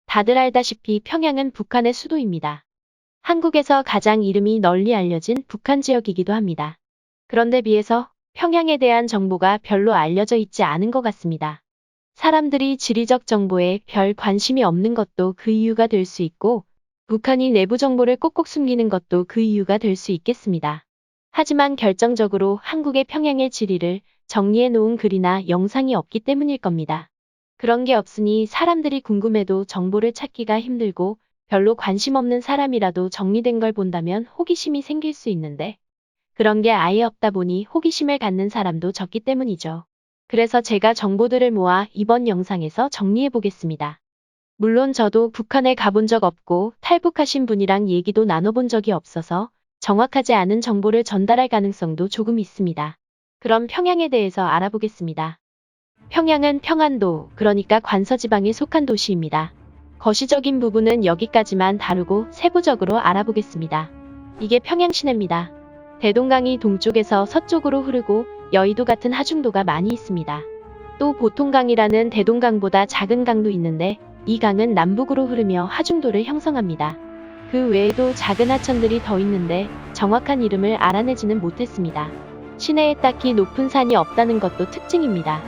다들 알다시피 평양은 북한의 수도입니다. 한국에서 가장 이름이 널리 알려진 북한 지역이기도 합니다. 그런데 비해서 평양에 대한 정보가 별로 알려져 있지 않은 것 같습니다. 사람들이 지리적 정보에 별 관심이 없는 것도 그 이유가 될 수 있고, 북한이 내부 정보를 꼭꼭 숨기는 것도 그 이유가 될 수 있겠습니다. 하지만 결정적으로 한국의 평양의 지리를 정리해 놓은 글이나 영상이 없기 때문일 겁니다. 그런 게 없으니 사람들이 궁금해도 정보를 찾기가 힘들고 별로 관심 없는 사람이라도 정리된 걸 본다면 호기심이 생길 수 있는데 그런 게 아예 없다 보니 호기심을 갖는 사람도 적기 때문이죠. 그래서 제가 정보들을 모아 이번 영상에서 정리해 보겠습니다. 물론 저도 북한에 가본 적 없고 탈북하신 분이랑 얘기도 나눠본 적이 없어서 정확하지 않은 정보를 전달할 가능성도 조금 있습니다. 그럼 평양에 대해서 알아보겠습니다. 평양은 평안도, 그러니까 관서지방에 속한 도시입니다. 거시적인 부분은 여기까지만 다루고 세부적으로 알아보겠습니다. 이게 평양 시내입니다. 대동강이 동쪽에서 서쪽으로 흐르고 여의도 같은 하중도가 많이 있습니다. 또 보통강이라는 대동강보다 작은 강도 있는데 이 강은 남북으로 흐르며 하중도를 형성합니다. 그 외에도 작은 하천들이 더 있는데 정확한 이름을 알아내지는 못했습니다. 시내에 딱히 높은 산이 없다는 것도 특징입니다.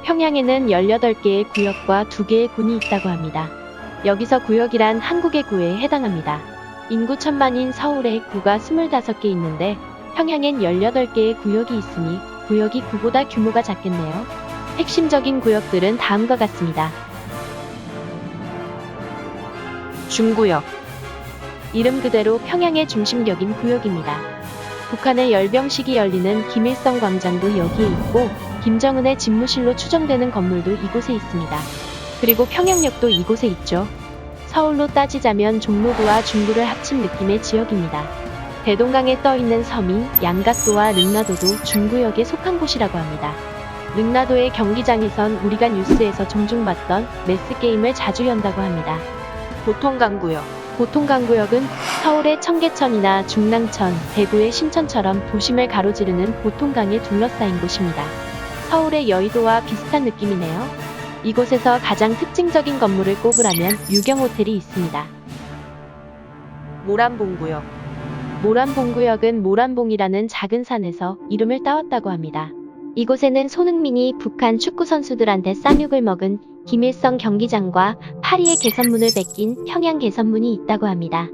평양에는 18개의 구역과 2개의 군이 있다고 합니다. 여기서 구역이란 한국의 구에 해당합니다. 인구 1000만인 서울에 구가 25개 있는데 평양엔 18개의 구역이 있으니 구역이 구보다 규모가 작겠네요. 핵심적인 구역들은 다음과 같습니다. 중구역. 이름 그대로 평양의 중심격인 구역입니다. 북한의 열병식이 열리는 김일성 광장도 여기에 있고 김정은의 집무실로 추정되는 건물도 이곳에 있습니다. 그리고 평양역도 이곳에 있죠. 서울로 따지자면 종로구와 중구를 합친 느낌의 지역입니다. 대동강에 떠있는 섬이 양각도와 릉나도도 중구역에 속한 곳이라고 합니다. 릉나도의 경기장에선 우리가 뉴스에서 종종 봤던 매스게임을 자주 연다고 합니다. 보통강구역. 보통강구역은 서울의 청계천이나 중랑천, 대구의 신천처럼 도심을 가로지르는 보통강에 둘러싸인 곳입니다. 서울의 여의도와 비슷한 느낌이네요. 이곳에서 가장 특징적인 건물을 꼽으라면 유경호텔이 있습니다. 모란봉구역. 모란봉구역은 모란봉이라는 작은 산에서 이름을 따왔다고 합니다. 이곳에는 손흥민이 북한 축구 선수들한테 쌍욕을 먹은 김일성 경기장과 파리의 개선문을 베낀 평양 개선문이 있다고 합니다.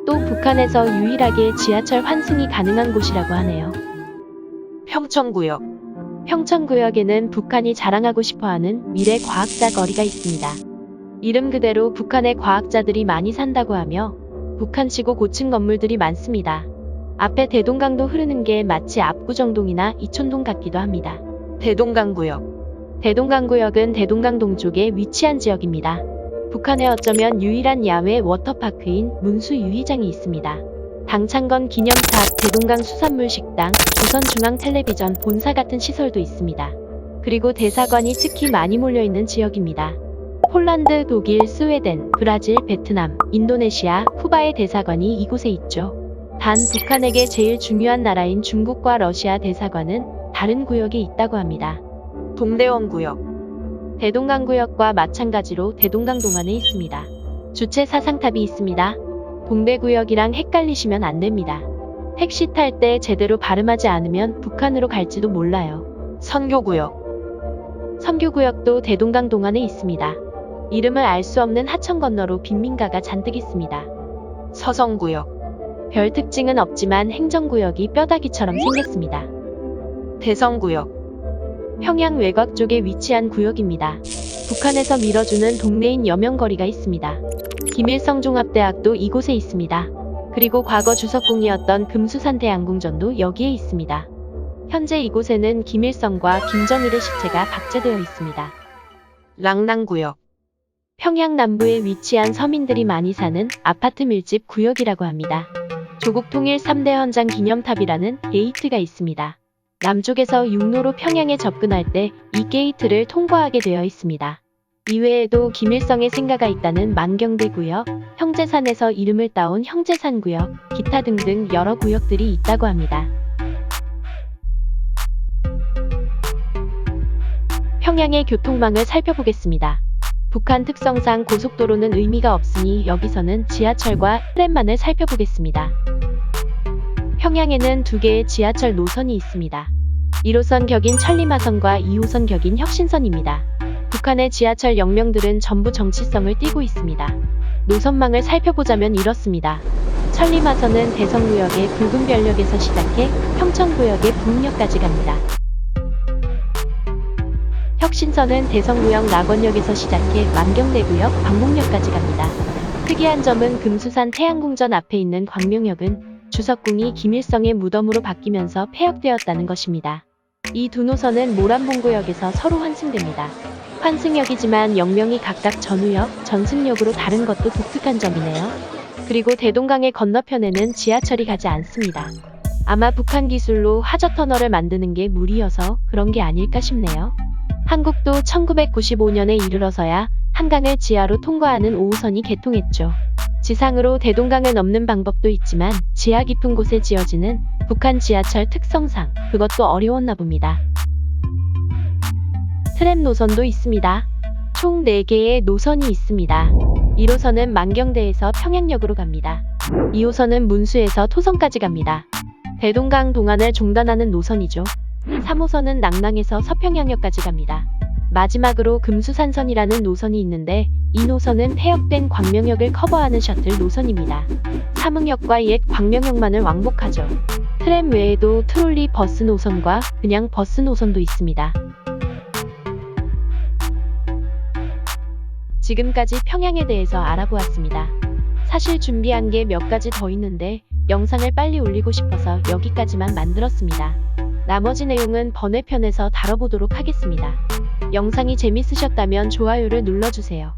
또 북한에서 유일하게 지하철 환승이 가능한 곳이라고 하네요. 평천구역. 평천구역에는 북한이 자랑하고 싶어하는 미래 과학자 거리가 있습니다. 이름 그대로 북한의 과학자들이 많이 산다고 하며 북한치고 고층 건물들이 많습니다. 앞에 대동강도 흐르는 게 마치 압구정동이나 이촌동 같기도 합니다. 대동강구역. 대동강구역은 대동강 동쪽에 위치한 지역입니다. 북한의 어쩌면 유일한 야외 워터파크인 문수 유희장이 있습니다. 당창건 기념탑, 대동강 수산물 식당, 조선중앙텔레비전 본사 같은 시설도 있습니다. 그리고 대사관이 특히 많이 몰려있는 지역입니다. 폴란드, 독일, 스웨덴, 브라질, 베트남, 인도네시아, 쿠바의 대사관이 이곳에 있죠. 단 북한에게 제일 중요한 나라인 중국과 러시아 대사관은 다른 구역에 있다고 합니다. 동대원구역. 대동강구역과 마찬가지로 대동강 동안에 있습니다. 주체 사상탑이 있습니다. 동대구역이랑 헷갈리시면 안 됩니다. 택시 탈 때 제대로 발음하지 않으면 북한으로 갈지도 몰라요. 선교구역. 선교구역도 대동강 동안에 있습니다. 이름을 알 수 없는 하천 건너로 빈민가가 잔뜩 있습니다. 서성구역. 별 특징은 없지만 행정구역이 뼈다귀처럼 생겼습니다. 대성구역. 평양 외곽 쪽에 위치한 구역입니다. 북한에서 밀어주는 동네인 여명거리가 있습니다. 김일성 종합대학도 이곳에 있습니다. 그리고 과거 주석궁이었던 금수산대 양궁전도 여기에 있습니다. 현재 이곳에는 김일성과 김정일의 시체가 박제되어 있습니다. 랑낭구역. 평양 남부에 위치한 서민들이 많이 사는 아파트 밀집 구역이라고 합니다. 조국 통일 3대 헌장 기념탑이라는 게이트가 있습니다. 남쪽에서 육로로 평양에 접근할 때 이 게이트를 통과하게 되어 있습니다. 이외에도 김일성의 생가가 있다는 만경대구역, 형제산에서 이름을 따온 형제산구역, 기타 등등 여러 구역들이 있다고 합니다. 평양의 교통망을 살펴보겠습니다. 북한 특성상 고속도로는 의미가 없으니 여기서는 지하철과 트램만을 살펴보겠습니다. 평양에는 두 개의 지하철 노선이 있습니다. 1호선 격인 천리마선과 2호선 격인 혁신선입니다. 북한의 지하철 역명들은 전부 정치성을 띠고 있습니다. 노선망을 살펴보자면 이렇습니다. 천리마선은 대성구역의 붉은 별역에서 시작해 평천구역의 부흥역까지 갑니다. 혁신선은 대성구역 낙원역에서 시작해 만경대구역 광복역까지 갑니다. 특이한 점은 금수산 태양궁전 앞에 있는 광명역은 주석궁이 김일성의 무덤으로 바뀌면서 폐역되었다는 것입니다. 이 두 노선은 모란봉구역에서 서로 환승됩니다. 환승역이지만 역명이 각각 전우역, 전승역으로 다른 것도 독특한 점이네요. 그리고 대동강의 건너편에는 지하철이 가지 않습니다. 아마 북한 기술로 하저터널을 만드는 게 무리여서 그런 게 아닐까 싶네요. 한국도 1995년에 이르러서야 한강을 지하로 통과하는 5호선이 개통했죠. 지상으로 대동강을 넘는 방법도 있지만 지하 깊은 곳에 지어지는 북한 지하철 특성상 그것도 어려웠나 봅니다. 트램 노선도 있습니다. 총 4개의 노선이 있습니다. 1호선은 만경대에서 평양역으로 갑니다. 2호선은 문수에서 토성까지 갑니다. 대동강 동안을 종단하는 노선이죠. 3호선은 낭랑에서 서평양역까지 갑니다. 마지막으로 금수산선이라는 노선이 있는데 이 노선은 폐역된 광명역을 커버하는 셔틀 노선입니다. 삼흥역과 옛 광명역만을 왕복하죠. 트램 외에도 트롤리 버스 노선과 그냥 버스 노선도 있습니다. 지금까지 평양에 대해서 알아보았습니다. 사실 준비한 게 몇 가지 더 있는데 영상을 빨리 올리고 싶어서 여기까지만 만들었습니다. 나머지 내용은 번외편에서 다뤄보도록 하겠습니다. 영상이 재밌으셨다면 좋아요를 눌러주세요.